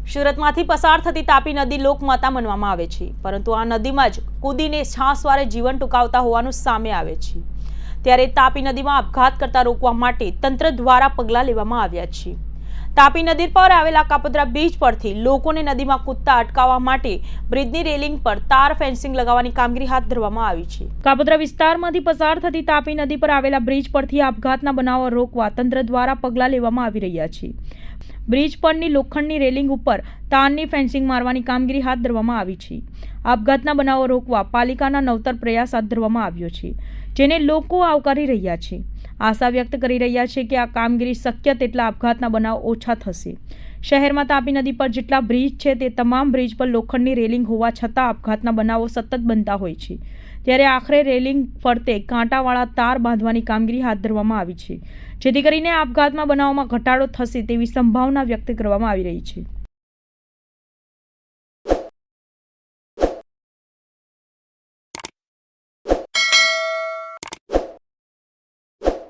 સુરતમાંથી પસાર થતી તાપી નદી લોકમાતા માનવામાં આવે છે, પરંતુ આ નદીમાં જ કૂદીને છાસવારે જીવન ટૂંકાવતા હોવાનું સામે આવે છે। ત્યારે તાપી નદીમાં આપઘાત કરતા રોકવા માટે તંત્ર દ્વારા પગલાં લેવામાં આવ્યા છે। તાપી નદી પર આવેલા કાપોદ્રા બ્રિજ પરથી લોકોને નદીમાં કૂદતા અટકાવવા માટે બ્રિજની રેલિંગ પર તાર ફેન્સિંગ લગાવવાની કામગીરી હાથ ધરવામાં આવી છે। કાપોદ્રા વિસ્તારમાંથી પસાર થતી તાપી નદી પર આવેલા બ્રિજ પરથી આપઘાતના બનાવો રોકવા તંત્ર દ્વારા પગલાં લેવામાં આવી રહ્યા છે। બ્રિજ પરની લોખંડની રેલિંગ ઉપર તારની ફેન્સિંગ મારવાની કામગીરી હાથ ધરવામાં આવી છે। આપઘાતના બનાવો રોકવા પાલિકાના નવતર પ્રયાસ હાથ ધરવામાં આવ્યો છે, જેને લોકો આવકારી રહ્યા છે। આશા વ્યક્ત કરી રહ્યા છે કે આ કામગીરી શક્ય તેટલા આપઘાતના બનાવ ઓછા થશે। શહેરમાં તાપી નદી પર જેટલા બ્રિજ છે તે તમામ બ્રિજ પર લોખંડની રેલિંગ હોવા છતાં આપઘાતના બનાવો સતત બનતા હોય છે। ત્યારે આખરે રેલિંગ ફરતે કાંટાવાળા તાર બાંધવાની કામગીરી હાથ ધરવામાં આવી છે, જેથી કરીને આપઘાતના બનાવોમાં ઘટાડો થશે તેવી સંભાવના વ્યક્ત કરવામાં આવી રહી છે।